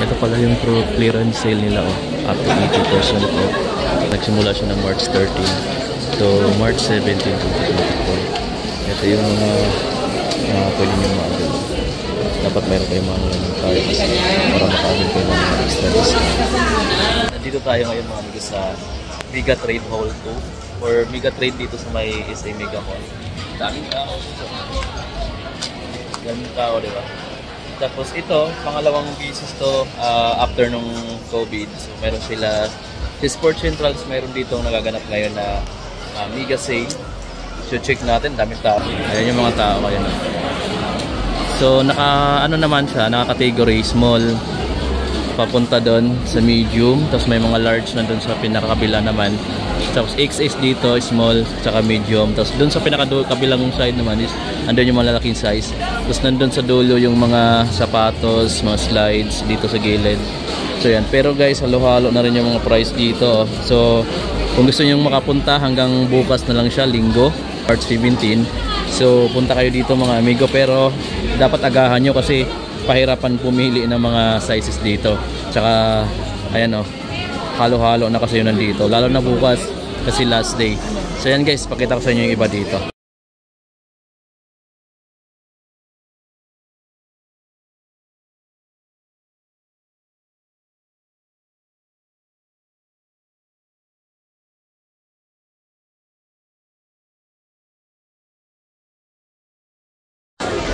Ito pala yung clearance sale nila up to 80% off. Nagsimula siya ng March 13 to March 17, 2024. Ito yung mga pwede nyo maagad. Dapat meron kayo mga ng cards para makaagad kayo ng mga extra discount. Nandito tayo ngayon mga amigo sa Mega Trade Hall 2 or Mega Trade dito sa may SA Mega Mall. Daming tao. Daming tao, diba? Tapos ito, pangalawang business to after nung COVID. So meron sila sa Sports Centrals, meron dito nagaganap ngayon na Mega Sale. So check natin, daming tao. Ayan yung mga tao ngayon. So naka naman siya, naka-category small papunta doon sa medium, tapos may mga large na doon sa pinakakabila naman. Tapos XS dito, small, tsaka medium. Tapos doon sa pinakakabilang side naman is andun yung malalaking size. Tapos nandun sa dulo yung mga sapatos, mga slides dito sa gilid. So yan, pero guys, halo-halo na rin yung mga price dito. So kung gusto niyo makapunta hanggang bukas na lang siya, Linggo, March 17. So punta kayo dito mga amigo, pero dapat agahan nyo kasi pahirapan pumili ng mga sizes dito. Tsaka ayan halo-halo na kasi yun nandito, lalo na bukas kasi last day. So yan guys, pakita ko sa inyo yung iba dito.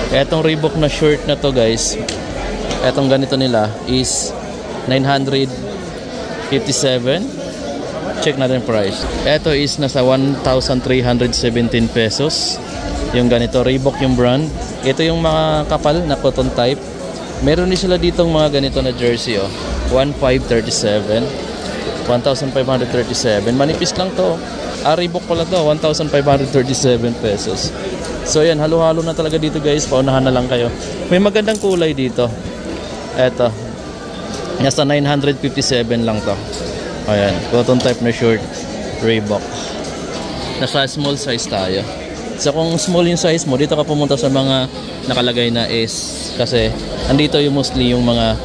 Etong Reebok na shirt na to guys, etong ganito nila is 957. Check natin price. Eto is nasa 1,317 pesos. Yung ganito, Reebok yung brand. Ito yung mga kapal na cotton type. Meron din sila ditong mga ganito na jersey 1,537. 1,537. Manipis lang to. Reebok pala to, 1,537 pesos. So yan, halo-halo na talaga dito guys. Paunahan na lang kayo. May magandang kulay dito. Eto, nasa 957 lang to. Ayan, cotton type na short, Reebok. Nasa small size tayo. So kung small yung size mo, dito ka pumunta sa mga nakalagay na S. Kasi andito yung mostly yung mga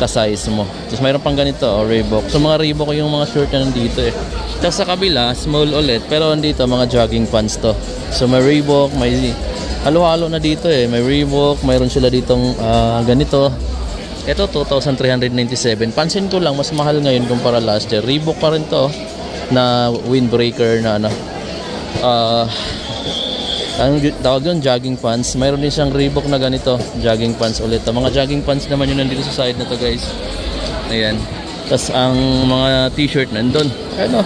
ka-size mo. Tapos mayroon pang ganito, Reebok. So mga Reebok yung mga short na nandito Tapos sa kabila, small ulit. Pero andito, mga jogging pants to. So may Reebok, may halo-halo na dito May Reebok, mayroon sila ditong ganito. Ito 2,397. Pansin ko lang mas mahal ngayon kumpara last year. Reebok pa rin to na windbreaker na ang tawag yun, jogging pants. Mayroon din siyang Reebok na ganito, jogging pants ulit. Mga jogging pants naman yun nandito sa side na to guys. Ayan. Tapos ang mga t-shirt nandun. Ano?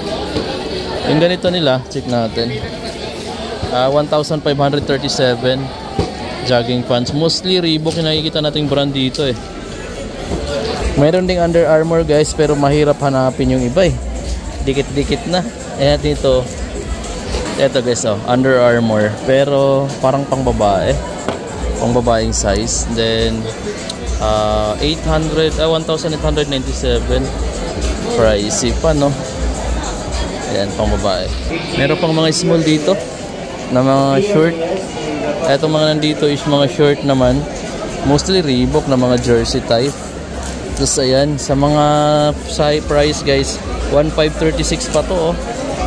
Yung ganito nila, check natin. 1,537 jogging pants. Mostly Reebok yung nakikita nating brand dito Mayroon ding Under Armour guys, pero mahirap hanapin yung iba Dikit-dikit na. Ayan dito. Ito guys Under Armour. Pero parang pang babae. Pang babaeng size. Then 1,897 pricey pa Ayan, pang babae. Meron pang mga small dito na mga short. Etong mga nandito is mga short naman. Mostly Reebok na mga jersey type. Tapos ayan, sa mga price guys, 1,536 pa to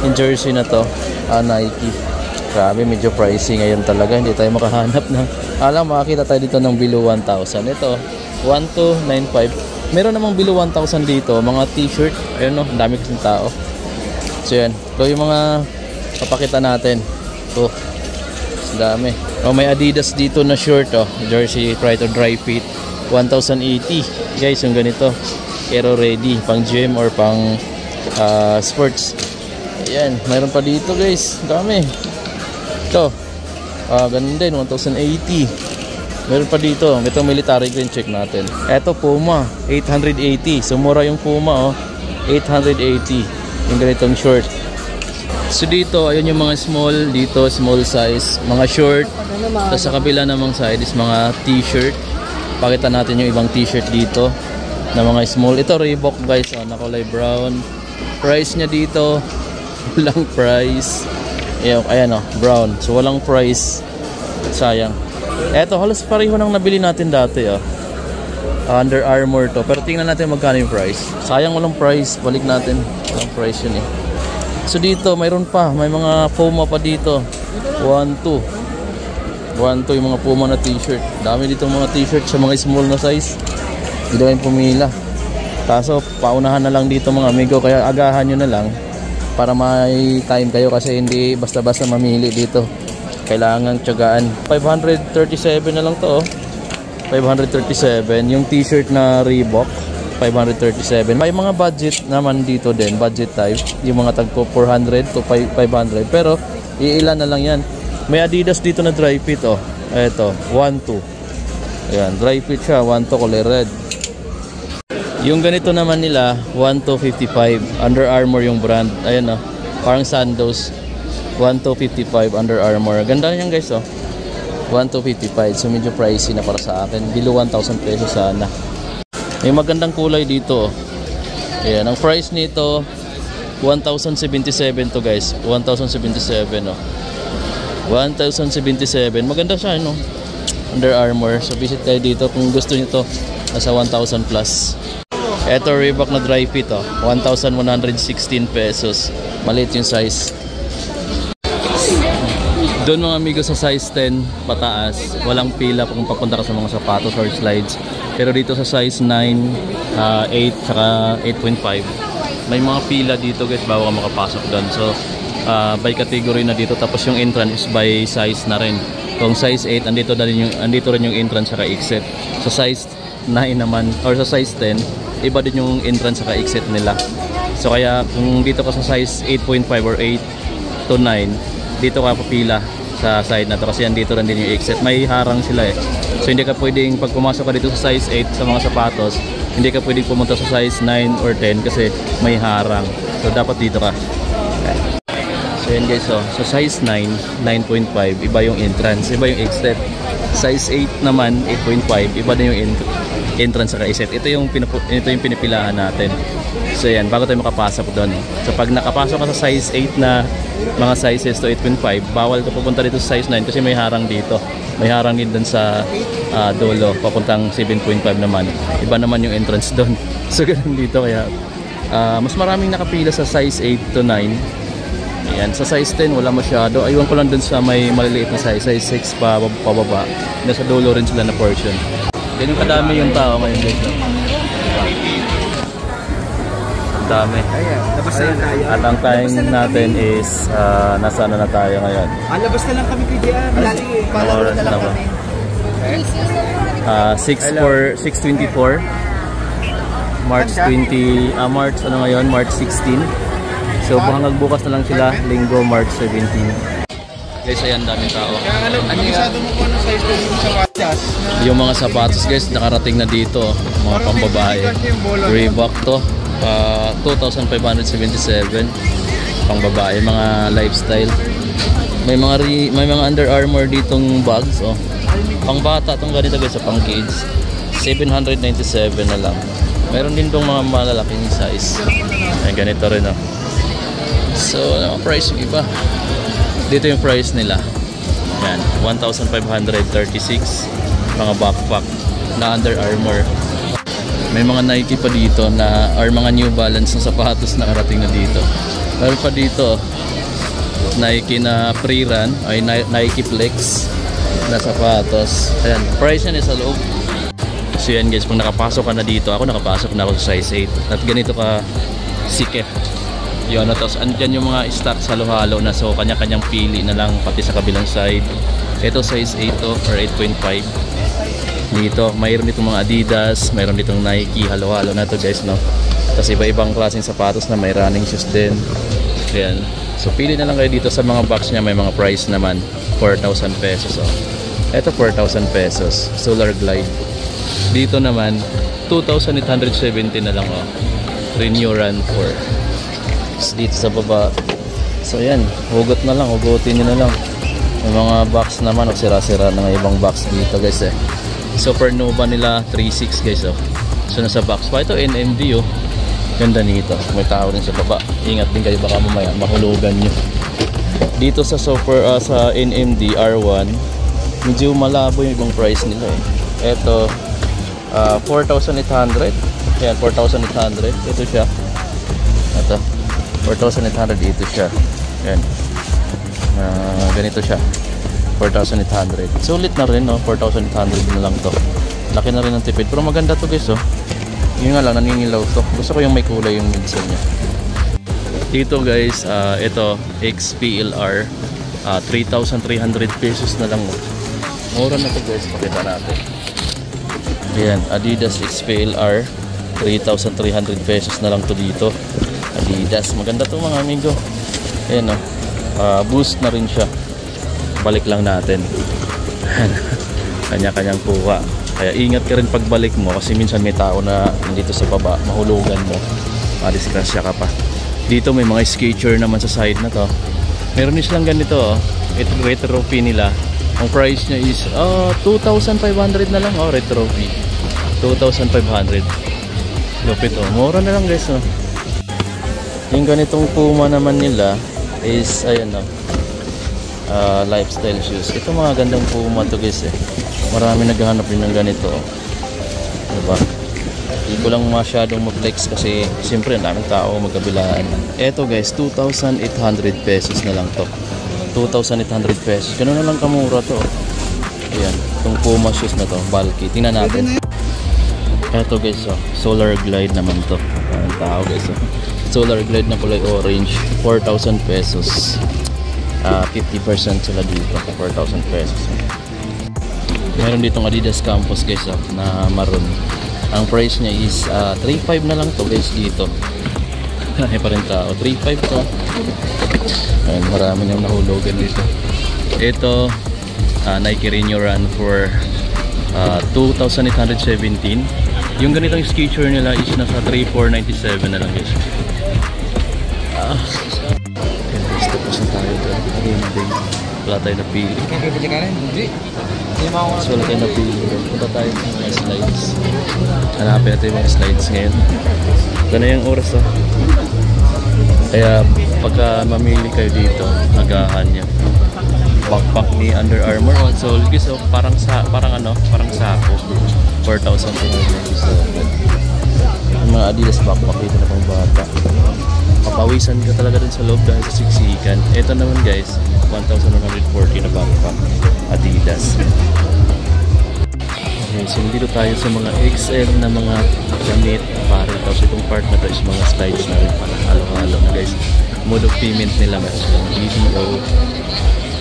yung jersey na to. Nike. Grabe, medyo pricey ngayon talaga. Hindi tayo makahanap ng makakita tayo dito ng below 1,000. Ito, 1,295. Meron namang below 1,000 dito, mga t-shirt. Ayun dami kasing tao. So yan, ito yung mga papakita natin. Ito, dami. May Adidas dito na short jersey, try to dry fit, 1,080. Guys, yung ganito, Aero ready, pang gym or pang sports. Ayan, mayroon pa dito guys, dami. Ito, ganun din, 1,080. Meron pa dito, ito military green, check natin. Ito Puma, 880. So mura yung Puma 880. Yung ganitong short. So dito, ayun yung mga small, dito small size, mga short. Tapos sa kabila namang side is mga t-shirt. Pakita natin yung ibang t-shirt dito na mga small. Ito Reebok guys, na kulay brown. Price niya dito, walang price. Ayan brown. So walang price. Sayang. Eto, halos pareho nang nabili natin dati Under Armour to. Pero tingnan natin magkano yung price. Sayang walang price. Balik natin. Walang price yun eh. So dito, mayroon pa. May mga Puma pa dito. 1, 2 yung mga Puma na t-shirt. Dami dito mga t-shirt sa mga small na size. Hindi na kayong pumila. Kaso paunahan na lang dito mga amigo. Kaya agahan nyo na lang para may time kayo kasi hindi basta-basta mamili dito. Kailangan tiyagaan. 537 na lang to oh. 537 yung t-shirt na Reebok. 537. May mga budget naman dito din, budget type. Yung mga tagpo 400 to 500. Pero iilan na lang yan. May Adidas dito na dry fit oh. Eto, 1, 2. Ayan, dry fit siya, 1, 2 kulay red. Yung ganito naman nila, 1, 2, 55. Under Armour yung brand. Ayan oh, parang Sandoz. 1, 2, 55 Under Armour. Ganda niyan guys oh. 1, 2, 55. So medyo pricey na para sa akin. Below 1,000 pesos sana. May magandang kulay dito oh. Ayan, ang price nito 1,077 to guys. 1,077 oh. 1,077. Maganda siya no. Under Armour. So visit kayo dito kung gusto niyo to. Nasa 1,000 plus. Ito Reebok na dry fit oh. 1,116 pesos. Maliit yung size. Doon mga amigo sa size 10 pataas, walang pila kung papunta ka sa mga sapatos or slides. Pero dito sa size 9, 8, saka 8.5, may mga pila dito guys bago ka makapasok doon. So by category na dito, tapos yung entrance is by size na rin. Kung size 8, andito rin yung entrance saka exit. Sa size 9 naman, or sa size 10, iba din yung entrance saka exit nila. So kaya kung dito ka sa size 8.5 or 8 to 9, dito ka papila sa side na to kasi andito rin din yung exit. May harang sila eh. So hindi ka pwedeng, pag pumasok ka dito sa size 8 sa mga sapatos, hindi ka pwedeng pumunta sa size 9 or 10 kasi may harang. So dapat dito ka. Okay. So yan guys oh. So size 9, 9.5, iba yung entrance, iba yung exit. Size 8 naman, 8.5, iba din yung entrance saka exit. Ito yung pinipilahan natin. So yan, bago tayo makapasok doon. So pag nakapasok ka sa size 8 na mga sizes to 8.5, bawal ka pupunta dito sa size 9 kasi may harang dito. May harang din doon sa dulo, papuntang 7.5 naman. Iba naman yung entrance doon. So ganun dito kaya mas maraming nakapila sa size 8 to 9. Ayan, sa size 10 wala masyado. Aywan ko lang dun sa may maliliit na size 6 pa pababa. Nasa dulo rin sila na portion. Ganun kadami yung tao ngayon dito. Dami. Labas na lang tayo. At ang time natin is nasa na tayo ngayon. Labas na lang kami PDR. Palaro na lang kami. 6/24 March 20 March ano ngayon, March 16. So hanggang bukas na lang sila, Linggo, March 17. Guys, ayan, daming tao. Yung mga sapatos guys, nakarating na dito. Mga pambabae. Reebok to. 2,577 pang babae, mga lifestyle. May mga Under Armour ditong bags oh. Pang bata tong ganito guys, pang kids 797 na lang. Meron din tong mga malalaking size. Ay ganito rin oh. So ano price yung iba? Dito yung price nila. Yan, 1,536 mga backpack na Under Armour. May mga Nike pa dito na or mga New Balance na sapatos na karating na dito. Meron pa dito Nike na pre-run ay Nike Flex na sapatos. Ayan, price yan is sa loob. So yan guys, kung nakapasok ka na dito, ako nakapasok na ako sa size 8 at ganito ka sikip. Yun, tapos andyan yung mga stocks halo-halo na, so kanya-kanyang pili na lang pati sa kabilang side. Ito size 8 to or 8.5. Dito, mayroon ditong mga Adidas, mayroon ditong Nike, halo-halo na to guys, no? Tapos iba-ibang klaseng sapatos na may running shoes din. Ayan. So pili na lang kayo dito sa mga box niya, may mga price naman. 4,000 pesos oh. Ito 4,000 pesos, Solar Glide. Dito naman 2,870 na lang oh. Renew Run 4. Dito sa baba. So ayan, hugot na lang, hugutin nyo na lang. May mga box naman, o sira-sira na ng ibang box dito guys eh. Supernova nila 3.6 guys oh. So nasa box pa ito, NMD oh. Ganda nito, may tao rin sa baba. Ingat din kayo, baka mamaya mahulugan nyo. Dito sa sa NMD R1, medyo malabo yung ibang price nila eh. Ito 4,800. Ayan, 4,800. Ito siya. Ito. 4,800. Ito siya. Ayan. Ganito siya. 4,800. Sulit na rin, no? 4,800 na lang to. Laki na rin ng tipid. Pero maganda to, guys, oh. Yun nga lang, naningilaw to. Gusto ko yung may kulay yung minsan niya. Dito, guys, ito, XPLR. 3,300 pesos na lang, oh. Mura na to, guys. Pakita natin. Ayan, Adidas XPLR. 3,300 pesos na lang to dito. Adidas. Maganda to, mga amigo. Ayan, oh. Boost na rin siya. Balik lang natin. Kanya-kanyang kuha. Kaya ingat ka rin pagbalik mo kasi minsan may tao na dito sa baba, mahulugan mo, madisgrasya ka pa. Dito may mga skater naman sa side na to. Meron silang ganito, oh. Ito retro fee nila. Ang price niya is 2,500 na lang, oh, retro fee. 2,500. Lupit, oh. Mura na lang, guys, oh. Yung ganitong Puma naman nila is ayan, oh. Lifestyle shoes. Ito mga gandang Puma to, guys, eh. Marami naghahanap din ng ganito, oh. Diba? Hindi ko lang masyadong ma-flex kasi siyempre ang daming tao magkabilaan. Eto, guys, 2,800 pesos na lang to. 2,800 pesos. Ganun na lang kamura to. Ayan, itong Puma shoes na to, bulky. Tingnan natin. Eto, guys, oh. Solar Glide naman to. Ang tao, guys, oh. Solar Glide na kulay orange, 4,000 pesos. 50% sila dito, 4,000 pesos. Meron ditong Adidas Campus, guys, oh, na maroon. Ang price niya is 3,500 na lang to, guys, dito. Ay pa rin tao, 3,500 to. Ayan, marami nang nahulugan dito. Ito, Nike Renew Run for 2,817. Yung ganitong skater nila is nasa 3,497 na lang, guys. Tapos na tayo doon. Wala tayo napili. So wala tayo napili doon. Punta tayo sa mga slides. Hanapin natin yung mga slides ngayon. Ito na yung oras, oh. Kaya pagka mamili kayo dito, agahan nyo. Backpack ni Under Armour. So guys, oh, parang sako. 4,297. Yung mga Adidas backpack dito na pang bata. Papawisan ka talaga dun sa loob dahil sa siksikan. Ito naman, guys, 1,140 na backpack, Adidas. Okay, so dito tayo sa mga XL na mga gamit. Parang tapos itong part na to is mga slides na rin pala. Halo-halo na, guys. Mode of payment nila meron silang BDO,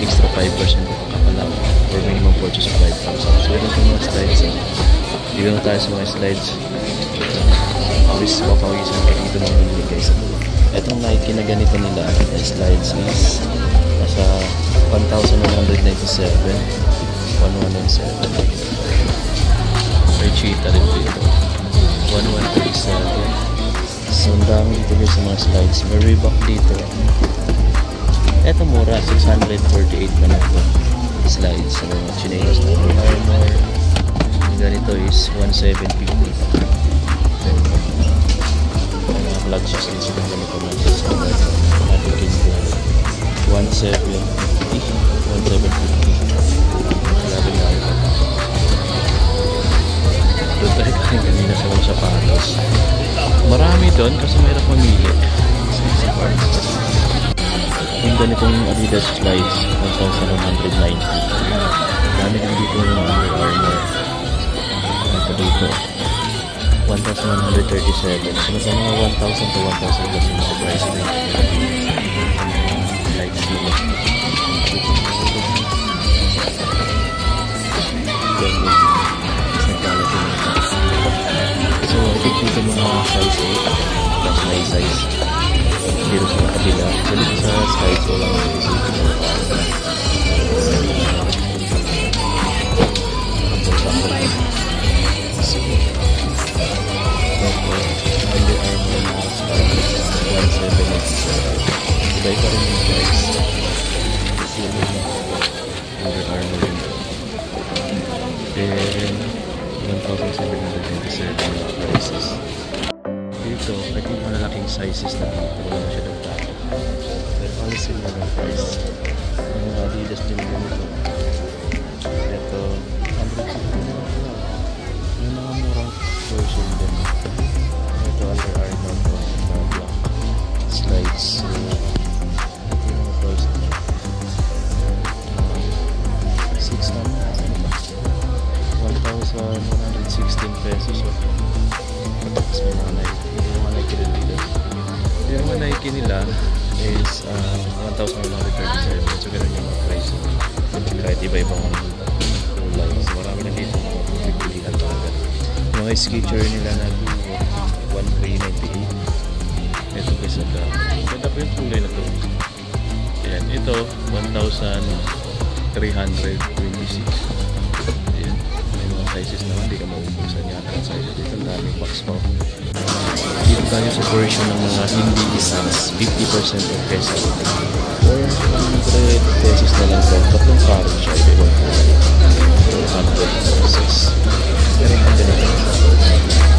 extra 5% ka pala or minimum purchase of 5,000. So ito yung mga slides. Dito na tayo sa mga slides. Papawisan ka dito mga hindi, guys. Itong Nike na ganito nila na slides is nasa 1,197. 1,197. May cheetah rin dito. 1,137. So ang dami dito, guys, sa mga slides. May Reebok dito. Ito mura, 648 na lang ito. Slides sa mga chinelas na Armour. Ganito is 1,750. Vlog shoes din sila ganito na sa ating kinto. 1,750. 1,750. Grabe nga ito. Doon tayo kain kanina sa mga sapatos. Marami doon kasi mayroon mamili. Yung ganitong Adidas slides, 1,190. Dami din dito yung Under Armour. Ito dito. 1,137. So nasa mga 1,000 to 1,000 plus yung mga price na lights nila. So I think dito mga size 8 plus na size dito sa kabila. So dito sa size ko lang Iba pa rin yung price. Under Armour rin. Then 1,727 na prices. Dito, I think malalaking sizes na dito. Wala masyadong tayo. Pero all similar na price. Yung mga Adidas din ganito. Ito, 160 na lang. Yung mga murang skin nila is 1,137. So ganun yung price. Kahit iba-ibang kulay. So marami na dito. Pipilihan talaga. Yung mga sketcher nila na 1,398. Ito guys at ganda po yung kulay na to. Ayan, ito 1,326. Ayan, may mga sizes naman. Hindi ka maubusan yata ang sizes. Dito ang daming box pa. Dito tayo sa version ng mga hindi isans. 50% of peso. 400 pesos na lang ito. Tatlong carriage siya. Ibang 400 pesos. Pero ang ganito.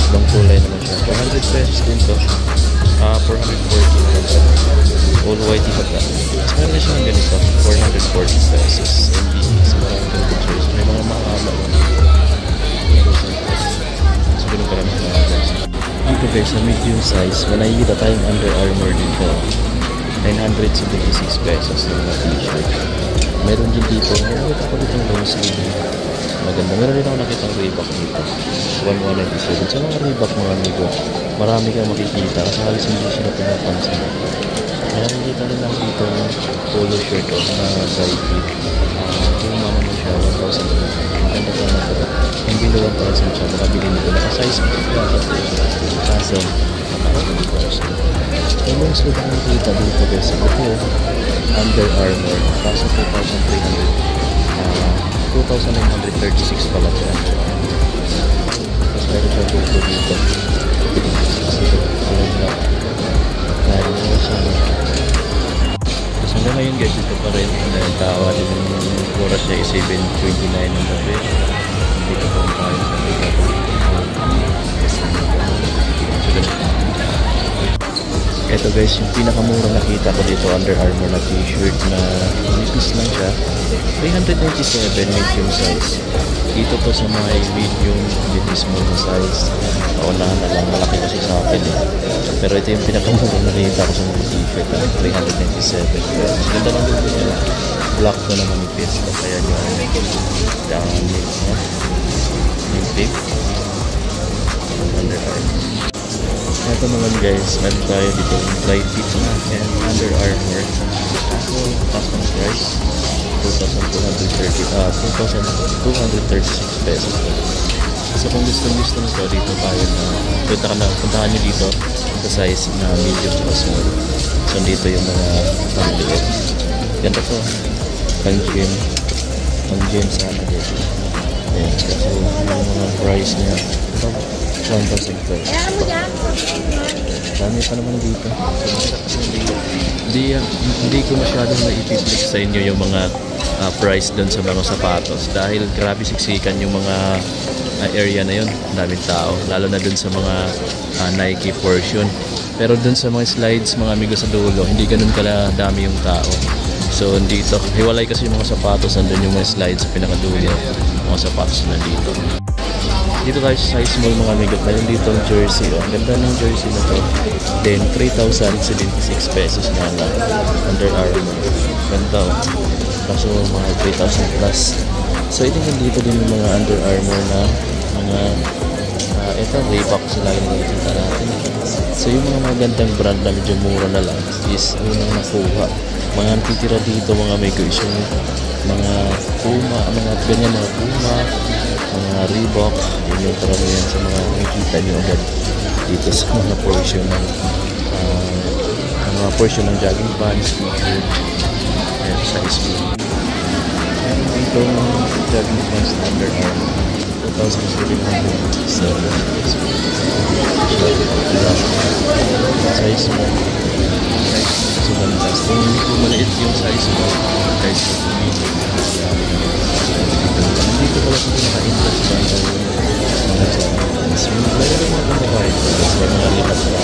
Ibang kulay naman siya. 400 pesos din to. 440 naman siya. All white iba ka. So meron na siya ng ganito. 440 pesos. MBE. So maraming ganito choice. May mga mahaba. So ganun ka naman mahaba. Dito guys, sa medium size, may nakikita tayong Under Armour dito. 976 pesos na mga t-shirt. Meron din dito, nakita ko dito ng long sleeve. Maganda. Meron din ako nakita ng Reebok dito. 1197. So mga Reebok mga amigo, marami kang makikita kasi halos hindi siya na pinapansin. Kaya nakikita rin lang dito yung polo shirt na side fit. Kung naman siya, 1,000. Maganda ka na ito. Yung below 1,000 siya, makabili nito. Naka-size ko. Kaso, naka-1,000. Yung long sleeve ang nakikita dito guys. Ito, Under Armour. Kaso 2,936 pala siya. Tapos meron siya dito dito. Kasi ito, dahil mo siya. Tapos hanggang ngayon guys, ito pa rin. Dahil tawa din yung oras niya is 7:29 ng gabi. Dito pa rin tayo sa dito. Ito guys, yung pinakamura nakita ko dito Under Armour na t-shirt na nipis lang siya. 397 medium size. Dito po sa mga medium, dito small size. Paunahan na lang, malaki kasi sa akin eh. Pero ito yung pinakamura nakita ko sa mga t-shirt na 397. Ganda lang dito siya. Black na naman nipis. Kaya nyo down yung tip. Under Armour. Ito naman guys, meron tayo dito yung fly fit and Under Armour. So, taas ng price 2,236 pesos. So kung gusto nito, dito tayo na puntahan nyo dito sa size na medium at small. So dito yung mga pang-liit. Ganda to. Pang-gym sana dito. Ayan, kasi yung mga price niya 1,000 pesos. Dami pa naman dito. Hindi ko masyadong na-i-flex sa inyo yung mga price doon sa mga sapatos dahil grabe siksikan yung mga area na yun. Daming tao. Lalo na doon sa mga Nike portion. Pero doon sa mga slides, mga amigo sa dulo, hindi ganun dami yung tao. So dito, hiwalay kasi yung mga sapatos. Nandun yung mga slides sa pinakadulo. Mga sapatos na dito. Dito tayo sa size small mga amigo. Mayroon dito ang jersey. Ang ganda ng jersey na to. Then 3,076 pesos na lang. Under Armour. Ganda o. Kaso mga 3,000 plus. So ito dito din yung mga Under Armour na mga ito Reebok sila yung nakikita natin. So yung mga magandang brand na medyo mura na lang is unang nakuha. Mga titira dito mga amigo is yung mga Puma, mga ganyan mga Puma, mga Reebok. Yun yung karamihan sa mga nakikita nyo agad dito sa mga portion ng jogging pants, t-shirt. Ayan, size mo. Ayan, dito jogging pants Under Armour 2,707 size mo. So bantas. Kung maliit yung size mo, guys, dito pala sa pinaka-interest ba ito mga jogging. Meron yung mga kumakain kasi mga lipat na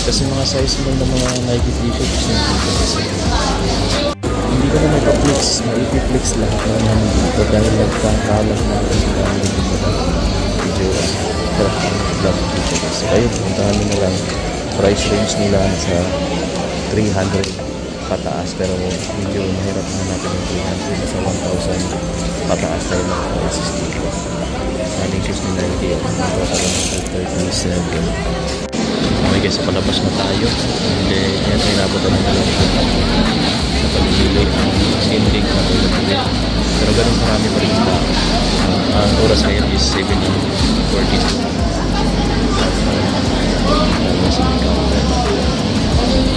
kasi mga size mo ng mga Nike t-shirts hindi ko na mag-flex lahat na namin dito dahil nagkakalat na video craft ang vlog dito so kayo puntahan nyo na lang price range nila sa 300 pataas pero medyo mahirap na natin yung 300 sa 1,000 pataas tayo ng prices dito aling shoes ni Nike 37. Okay guess palabas na tayo. Hindi, yan ay nabutan ng dalawang sa pagpili ang ending na tulad ulit. Pero ganun marami pa rin yung tao. Ang oras ngayon is 7:42.